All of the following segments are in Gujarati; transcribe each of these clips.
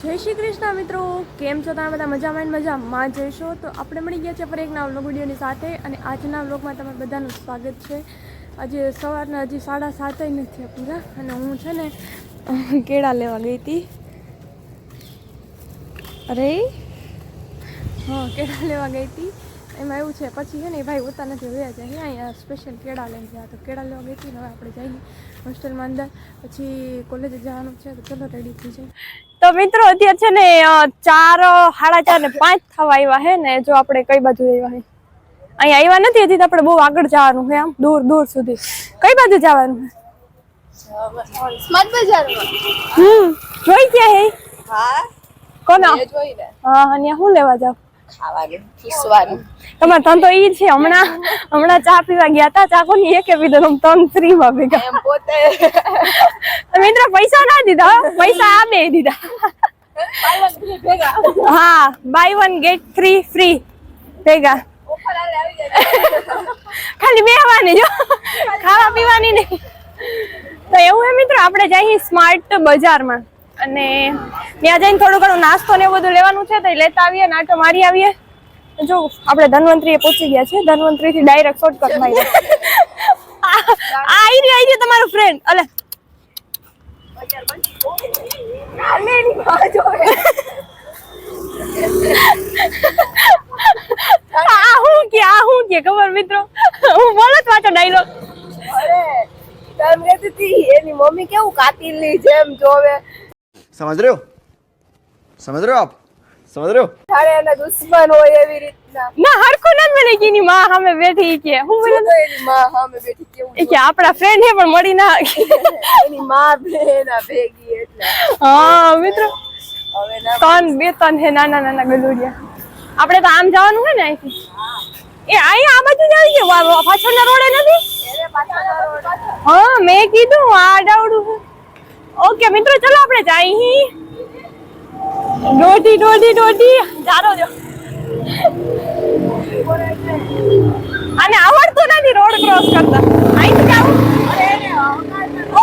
જય શ્રી કૃષ્ણ મિત્રો, કેમ છો તમે બધા? મજામાં જઈશો તો આપણે મળી ગયા છે ફરી એક નવા વ્લોગ વિડીયોની સાથે. અને આજના વ્લોગમાં તમારું બધાનું સ્વાગત છે. આજે સવારના હજી 7:30 નથી પૂરા અને હું છે ને કેળા લેવા ગઈ હતી. અરે હા, કેળા લેવા ગઈ હતી. એમાં એવું છે પછી છે ને ભાઈ હોતા નથી રહ્યા છે અહીંયા સ્પેશિયલ કેળા લઈ ગયા તો કેળા લેવા ગઈ હતી. હવે આપણે જઈને હોસ્ટેલમાં અંદર પછી કોલેજે જવાનું છે તો ચલો રેડી થઈ જાય. તો મિત્રો અત્યારે છે ને 4, 4:30 ને 5 થવા આવ્યા હે ને. જો આપણે કઈ બાજુ આવ્યા હે, અહીંયા આવ્યા નથી હજી તો આપણે બહુ આગળ જવાનું છે, આમ દૂર દૂર સુધી. કઈ બાજુ જવાનું છે? સ્માર્ટ બજારમાં. જોઈ ક્યાં હે? હા કોના જોઈ ને. હા, અહીંયા શું લેવા જાવ? ખાવાનું પૂછવાનું. તમારે ધંધો ઈ છે. હમણાં ચા પીવા ગયા હતા, ચા કોની એકે પીધો, 3 ફ્રી માં ભેગા. એમ પોતે મિત્રો પૈસા ના દીધા, પૈસા આ બે દીધા. હા, બાય 1 ગેટ 3 ફ્રી ભેગા. ખાલી બેહવાની જો, ખાવા પીવાની નહીં. તો એવું હે મિત્રો, આપણે જઈએ સ્માર્ટ બજારમાં અને ત્યાં જઈને થોડું ઘણું નાસ્તો ને એવું બધું લેવાનું છે તો લેતા આવીએ, નાટો મારી આવીએ. જો આપણે ધન્વંતરીએ પહોંચી ગયા છે. ધન્વંતરી થી ડાયરેક્ટ શોર્ટકટ માં આવી તમારું ફ્રેન્ડ. અલે હું કે ખબર મિત્રો, હું બોલો જ પાછો ડાયલોગ. એની મમ્મી કેવું કાતિલની જેમ જોવે. समझ रहे हो आप समझ रहे हो? થાળે એના દુશ્મન હોય એવી રીતના ના હરખું ન મને કે ની માં સામે બેઠી કે હું બોલે તો એની માં સામે બેઠી કેવું કે આપડા ફ્રેન્ડ હે પણ મળી ના એની માં બેના ભેગી એટલે. હા મિત્રો, હવે ના 3 હે નાના નાના ગલુડિયા. આપણે તો આમ જવાનું હે ને અહીંથી. એ અહીંયા આ બાજુ જ આવી ગયો, પાછળના રોડે નથી. એને પાછળના રોડ. હા મેં કીધું આ ડાવડું. ઓકે મિત્રો, ચલો આપણે જઈએ. દોઢી જારો જો. અને આવડતું નથી રોડ ક્રોસ કરતા. અહીંથી જાવ.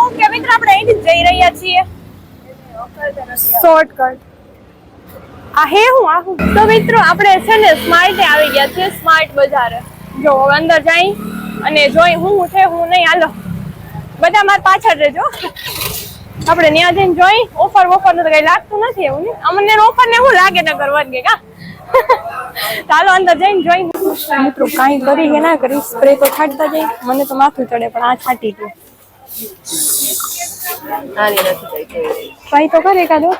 ઓકે મિત્રો, આપણે અહીંથી જઈ રહ્યા છીએ શોર્ટકટ. આ હે હું તો મિત્રો આપણે છે ને સ્માર્ટે આવી ગયા છીએ, સ્માર્ટ બજારે. જો અંદર જઈ અને જોઈ હું છે હું નહીં. હાલો બધા માર પાછળ રહેજો. આપણે ત્યાં જઈને જોઈ. ઓફર નું તો કઈ લાગતું નથી એવું ને. અમને ઓફર ને શું લાગે ન કરવાનું કે કા. ચાલો અંદર જઈને જોઈ. મિત્રો કાંઈ કરી કે ના કરી, સ્પ્રે તો છાંટતા જઈ. મને તો માથું ચડે પણ આ છાંટી દઉં. ટ્રાય તો કરે કાઢો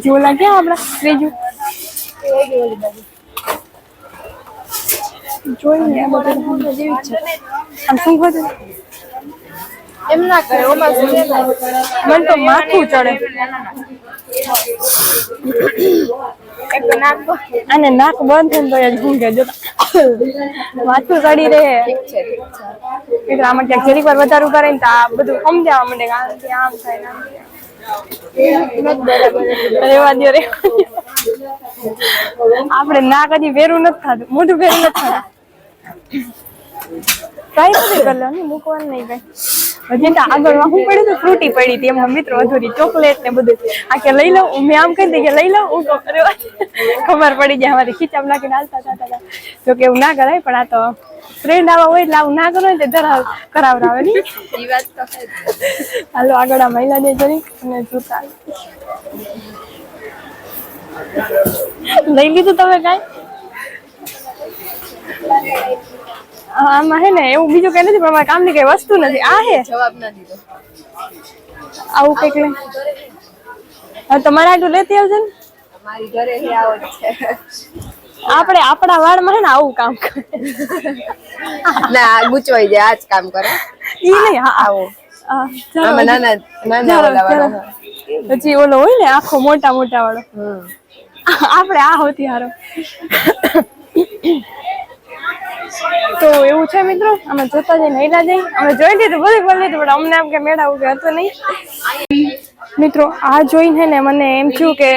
જોલા ક્યાં આપડા ત્રીજું જોઈને આ બધું જેવી છે. આમ શું બધું એમ ના કરે. મને તો માથું ચડે. અને નાક બંધ થાય તો ઊંઘે જોતા માથું ચડી રહે. એટલે આમાં ક્યાંક જરીક વાર વધારે કરે ને તો આ બધું સમજાવવા માંડે કે આમ થાય રેવા દો. આપણે નાક હજી વેરું નથી થતું, મોઢું વેરું નથી થતું. કઈ નથી કરવાનું, મૂકવાનું નહીં કઈ. હજી તો આગળમાં હું પડી તો ફ્રૂટી પડી હતી એમના મિત્રો અધૂરી ચોકલેટ ને બધું. આ કે લઈ લઉં, મેં આમ કહી દઈ કે લઈ લઉં. હું તો ખબર પડી જાય અમારી ખીચામ નાખીને હાલતા હતા. જો કે એવું ના કરાય, પણ આ તો ફ્રેન્ડ આવા હોય એટલે આવું ના કરો તો કરાવરાવે નહીં. હાલો આગળ આ મહિલા દે જરી અને જૂતા લઈ લીધું તમે કઈ? આમાં હે ને એવું બીજું કઈ નથી, પણ અમારા કામની કઈ વસ્તુ નથી. આ હે જવાબ ના દીધો આવું કઈક લઈ. હવે તમારે આટલું લેતી આવજો ને. અમારી ઘરે આવો છે. આપણે આપણા વાળમાં હે ને આવું કામ કરે ના ગુચવાઈ જાય. આ જ કામ કરે ઈ નહીં. હા આવો નાના પછી ઓલો હોય ને આખો મોટા મોટા વાળો. આપણે આ હોતી હારો. તો એવું છે મિત્રો, અમે જોતા જઈને હેલા જઈ. અમે જોઈ લીધું બધું કરી લીધું પણ અમને એમ કે મેળાવું કે હતું નહીં. મિત્રો આ જોઈને ને મને એમ થયું કે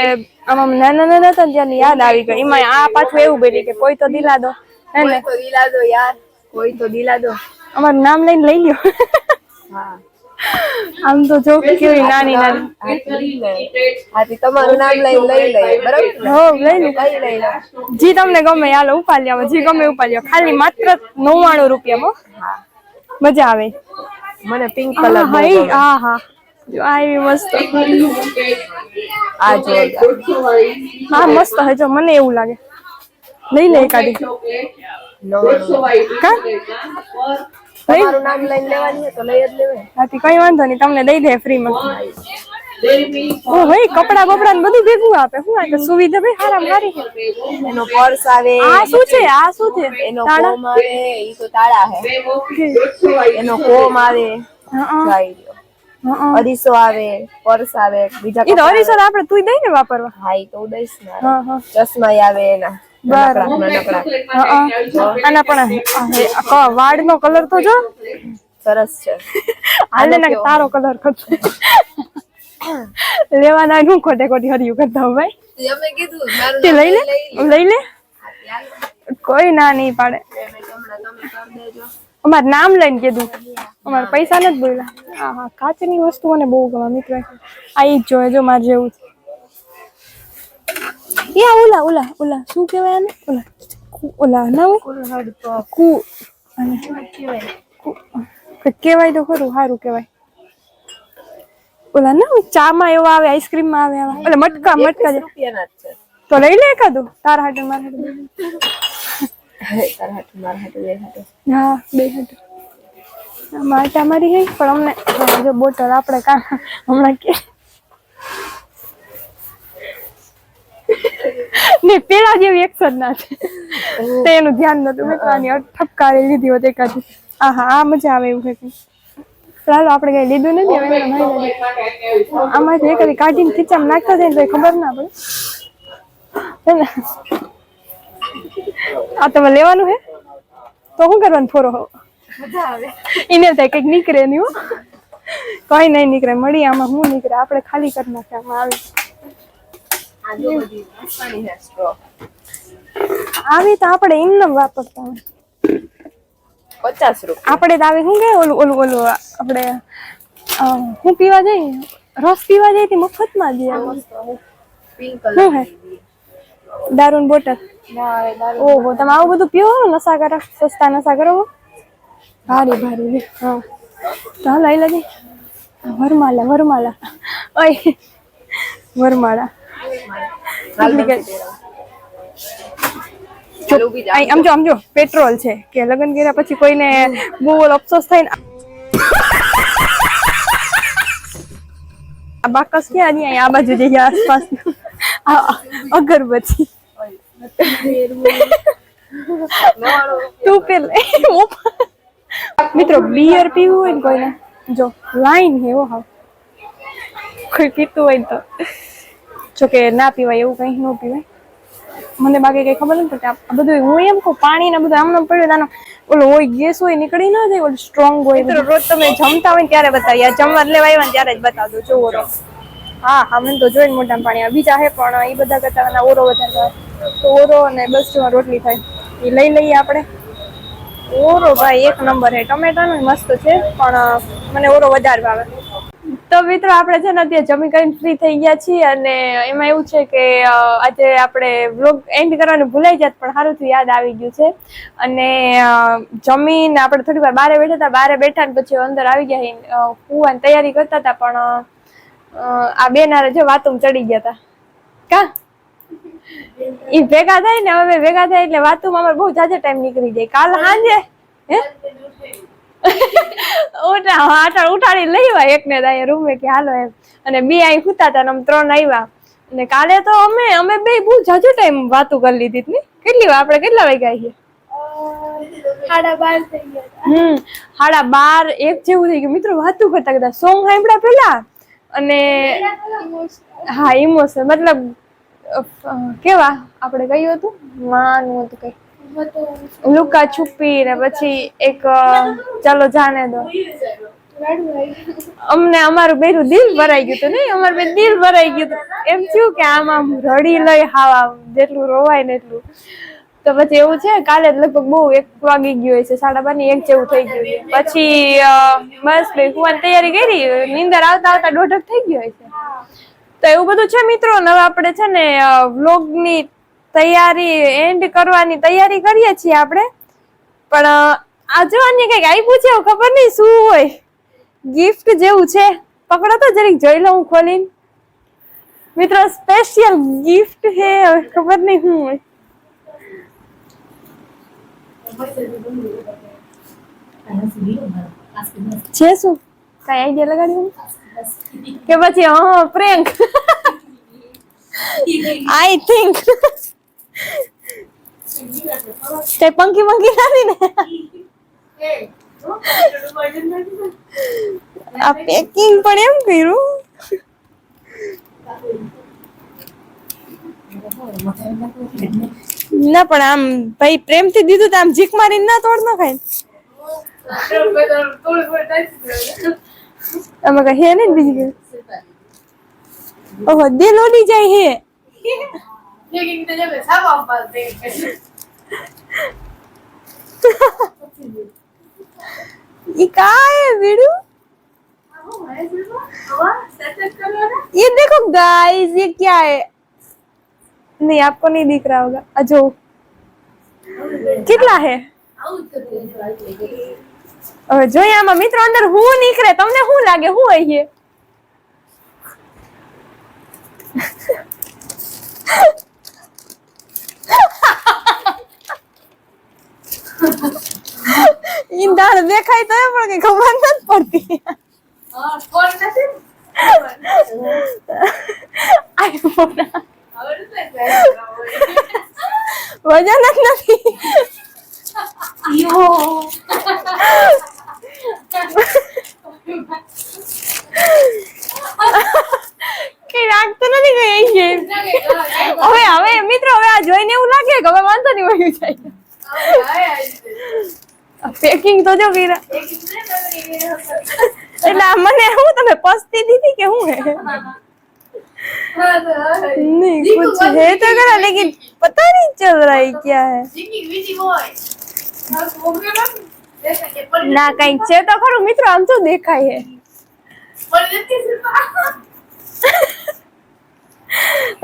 આમ નાના નાના હતા ત્યાંની યાદ આવી ગઈ. એમાં આ પાછું એવું બોલી કે કોઈ તો દિલા દો હે ને, દિલા દો યાર, કોઈ તો દિલા દો. અમારું નામ લઈને લઈ લ્યો. હા આમ તો જો કેવી નાની નાની. તમારું નામ લઈ લઈએ બરાબર. હો લઈ લે. જી તમને ગમે હાલો ઉપાડી આવો, જી ગમે ઉપાડી આવો. ખાલી માત્ર 99 રૂપિયામાં મજા આવે. મને પિંક કલર હા હા જો આવી મસ્ત. આ જો હા મસ્ત હે જો મને એવું લાગે. લઈ લે એકાદી. કા તમારું નામ લઈને લેવાની છે તો લઈ જ લેવાય. હાથી કઈ વાંધો નહીં, તમને દઈ દે ફ્રી માં. ઓ ભાઈ કપડા બપડા ને બધું ભેગું આપે. શું આ સુવિધા ભાઈ હારામ હારી છે. એનો પર્સ આવે. આ શું છે? આ શું છે? એનો કોમ આવે. ઈ તો તાળા હે. એનો કોમ આવે. જાય રહ્યો. અરીસો આવે, પર્સ આવે, બીજા ઈ તો અરીસો આપણે તું દઈ ને વાપરવા. હા ઈ તો દઈશ ને. હા હા ચશ્મા આવે એના. નાનકડા. આના પણ વાળ નો કલર તો જો સરસ છે. હાલે ને તારો કલર કરતો લેવાના નું ખોટે ખોટી હરિયું કરતા હો ભાઈ. તમે કીધું મારું તે લઈ લે કોઈ ના નહીં પાડે. અમાર નામ લઈને કીધું, અમારે પૈસા નથી બોલ્યા. હા હા કાચની વસ્તુ મને બહુ ગમે મિત્ર. આ ઈ જ જોઈએ જો મારે જેવું છે. યા ઓલા શું કહેવાય આને? ઓલા ના હોય કુ અને કહેવાય તો ખરું, સારું કહેવાય. ઓલા ના ચા માં એવા આવે, આઈસ્ક્રીમ માં આવે આવા. ઓલા મટકા રૂપિયાના જ છે. તો લઈ લે એકાદું તાર હાટે માર હાટે. તાર હાટે માર હાટે બે હાટે. હા બે હાટે. માટા મારી હે પણ અમને જો બોટલ આપણે કા હમણાં કે ને પેલા જેવી એક્શન ના છે તે એનું ધ્યાન નતું. મેં આની ઠપકારી લીધી હોત એકાદી. હા મજા આવે એવું છે. ચાલો આપણે કઈ લીધું નથી. આમાંથી એકાદી કાઢીને ખીચામાં નાખતા જાય તો ખબર ના પડે. આ તમે લેવાનું હે તો શું કરવાનું? ફોરો મજા આવે. એને થાય કઈક નીકળે નહીં હો. કઈ નહીં નીકળે. મળી આમાં શું નીકળે? આપણે ખાલી કરી નાખે આમાં આવી. આવી તો આપણે એમને વાપરતા હોય. 50 રૂપિયા. આપણે તો આવી શું કે ઓલું આપણે શું પીવા જઈએ, રસ પીવા જઈએ તે મફતમાં દે. પિંક શું હે? દારૂની બોટલ. કલર. ઓહો તમે આવું બધું પીવો નશા કરો, સસ્તા નશા કરો ભારી. હા તો હાલ લઈ લેજે. વરમાલા ઓય વરમાળા. આમ જો પેટ્રોલ છે કે લગ્ન કર્યા પછી કોઈને બહુ અફસોસ થાય ને. આ બાકસ ક્યાં નહીં આ બાજુ જઈએ આસપાસ. અગરબત્તી તું પેલે મિત્રો બિયર પીવું હોય ને કોઈને જો લાઈન હે હા કોઈ પીતું હોય તો જો કે ના પીવાય એવું કઈ ન પીવાય. મને બાકી કઈ ખબર નથી પડતી. આ બધું હું એમ કહું પાણી ને બધું આમ પડ્યું તાનો ઓલો હોય ગેસ હોય નીકળી ના જાય ઓલું સ્ટ્રોંગ હોય. મિત્રો રોજ તમે જમતા હોય ને ત્યારે બતાવીએ, જમવા લેવા આવ્યા ને ત્યારે જ બતાવ દો. જો ઓરો હા મને તો જોઈને મોઢામાં પાણી આવે. બીજા હે પણ એ બધા કરતા ઓરો વધારે તો ઓરો અને બસ જો રોટલી થાય એ લઈ લઈએ આપણે. ઓરો ભાઈ એક નંબર હે. ટમેટાનું મસ્ત છે પણ મને ઓરો વધારે ભાવે. તો મિત્રો આપણે છે ને અત્યારે જમી કરીને ફ્રી થઈ ગયા છીએ અને એમાં એવું છે કે આજે આપણે વ્લોગ એન્ડ કરવાનું ભૂલાઈ જાત પણ સારું થયું યાદ આવી ગયું છે. અને જમીને આપણે થોડી વાર બહાર બેઠા ને પછી અંદર આવી ગયા સુવાની તૈયારી કરતા હતા પણ આ બે નારે જો વાતું ચડી ગયા હતા. કા ઈ ભેગા થાય ને હવે ભેગા થાય એટલે વાતુમાં અમારે બહુ જાજો ટાઈમ નીકળી જાય. કાલ સાંજે હે ઉઠાડી લઈ આવ્યા એકને રૂમે કે હાલો એમ અને બે અહીં સુતા હતા અમે 3 આવ્યા. અને કાલે તો અમે બે બહુ જાજો ટાઈમ વાતું કરી લીધી હતી. કેટલી વાર આપણે કેટલા વાગ્યા છીએ? 12:30 થઈ ગયા. 12:30 1 જેવું થઈ ગયું. મિત્રો વાતું કરતા કરતા સોંગ સાંભળ્યા પેલા અને હા ઇમોશન મતલબ કેવા આપણે કયું હતું માનું હતું કઈ લુકા છુપી ને પછી એક ચાલો જાને દો. અમને અમારું બેરું દિલ ભરાઈ ગયું હતું નહીં અમારું બે દિલ ભરાઈ ગયું હતું. એમ થયું કે આમ રડી લઈ હાવા જેટલું રોવાય ને એટલું. તો પછી એવું છે કાલે લગભગ બહુ 1 વાગી ગયો છે 12:30 1 જેવું થઈ ગયું પછી બસ ભાઈ કુવાની તૈયારી કરી નીંદર આવતા આવતા 1:30 થઈ ગયો છે તો એવું બધું છે મિત્રો હવે આપણે છે ને વ્લોગની તૈયારી એન્ડ કરવાની તૈયારી કરીએ છીએ આપણે પણ આ જો અન્ય કઈક આપ્યું છે ખબર નહીં શું હોય ગિફ્ટ જેવું છે પકડો તો જરીક જોઈ લઉં ખોલીને મિત્રો સ્પેશિયલ ગિફ્ટ છે ખબર નહીં શું હોય છે શું કઈ આઈડિયા લગાડ્યું કે પછી હા પ્રેન્ક આઈ થિંક તે પંખી મંકી નથી ને આ પેકિંગ પણ એમ કર્યું ના પણ આમ ભાઈ પ્રેમથી દીધું તો આમ જીક મારીને ના તોડ ન ખાય આમાં કઈ હે ને બીજી ઓહો દિલ ઓડી જાય હે ये क्या है वीडियो ये देखो गाइस ये क्या है नहीं आपको नहीं दिख रहा होगा अजो कितना है જોઈએ આમાં મિત્રો અંદર હું નીકળે તમને શું લાગે શું હોય છે ઈંડાળ દેખાય તો પણ કઈ ખબર નથી પડતી આઈફોન વજન જ નથી કઈ રાખતો નથી કઈ છે હવે હવે મિત્રો હવે આ જોઈને એવું લાગે કે હવે વાંધો નહીં વયું જાય પેકિંગ તો જો કીરા એટલે મને હું તમે પસ્તી દીધી કે હું હે नहीं कुछ है तो करा लेकिन पता नहीं चल रहा है क्या है ना कहीं છે તો ખરું મિત્રો આમ તો દેખાય હે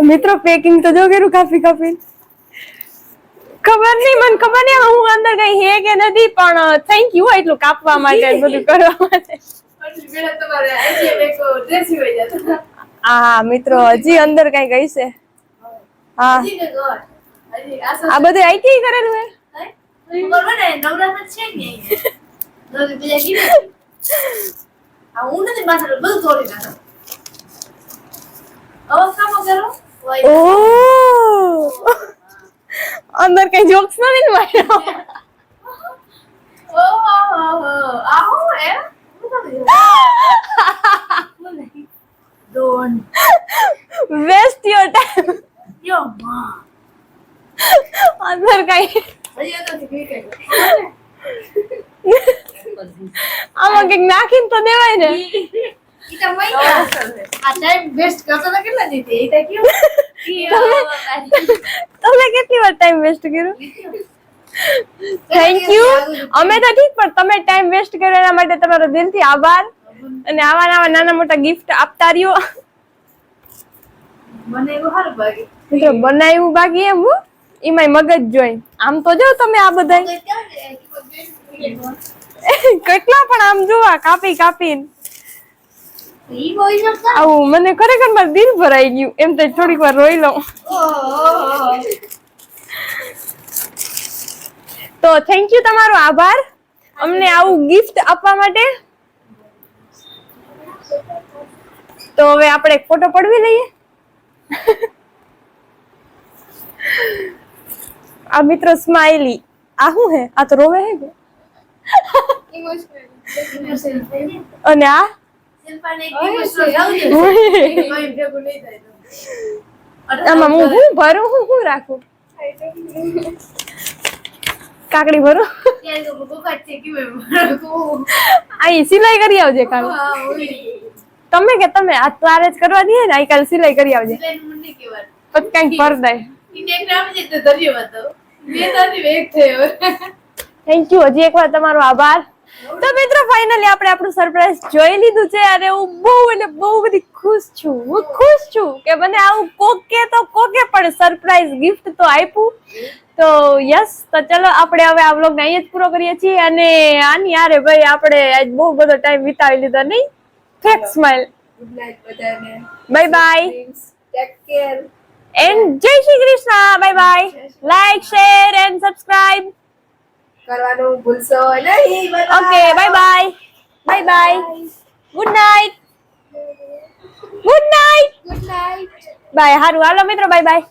મિત્રો પેકિંગ તો જો કેરું કાફી કાફી ખબર નહીં મને ખબર નહીં હું અંદર કઈ હે કે નથી પણ થેન્ક યુ એટલું કાપવા માટે બધું કરવા માટે હા મિત્રો હજી અંદર કઈ ગઈ છે હા આ બધું આઈટી કરેલું હે અંદર કઈ જોક્સ નથી ને Don't waste your time your mom. અંદર કઈ આમાં કઈક નાખીને તો દેવાય ને તમે કેટલી વાર ટાઈમ વેસ્ટ કર્યો થેન્ક યુ અમે તો ઠીક પણ તમે ટાઈમ વેસ્ટ કર્યો એના માટે તમારો દિલથી આભાર અને આવા નાના મોટા ગિફ્ટ આપતા રહ્યો બનાવ્યું બાકી એમ એમાં મગજ જોઈ આમ તો જો તમે આ બધા કેટલા પણ આમ જોવા કાપી કાપીને આવું મને ખરેખર મારું દિલ ભરાઈ ગયું એમ તો થોડીક વાર રોઈ લઉં તો થેન્ક યુ તમારો આભાર અમને આવું ગિફ્ટ આપવા માટે તો હવે આપણે એક ફોટો પડવી લઈએ આ મિત્ર સ્માઈલી આ શું હે આ તો રોવે હે કે અને આ આમાં હું ભરું હું રાખું કાકડી ભરું અહીં સિલાઈ કરી આવજે કાકડી તમે કે તમે આ તારે જ કરવા દઈએ ને કાલ સિલાઈ કરી આવજે પછી કઈક ભર દે થેન્ક યુ હજી એકવાર તમારો આભાર. તો મિત્રો ફાઇનલી આપણે આપણું સરપ્રાઈઝ જોઈ લીધું છે અને હું બહુ એટલે બહુ બધી ખુશ છું. હું ખુશ છું કે મને આવું કોકે પણ સરપ્રાઈઝ ગિફ્ટ તો આપ્યું. તો યસ, તો ચલો આપણે હવે આ વ્લોગ અહીંયા જ પૂરો કરીએ છીએ અને આની યારે ભાઈ આપણે આજ બહુ બધો ટાઈમ વિતાવી લીધો નહીં. Fake smile. ગુડ નાઇટ બધાને. Bye bye take care. And જય Shri Krishna. Bye bye. Like share and subscribe કરવાનું ભૂલશો નહીં. Okay bye bye. Bye bye. Good night. Good night. Good night. Bye. હારું હાલો મિત્રો, બાય બાય.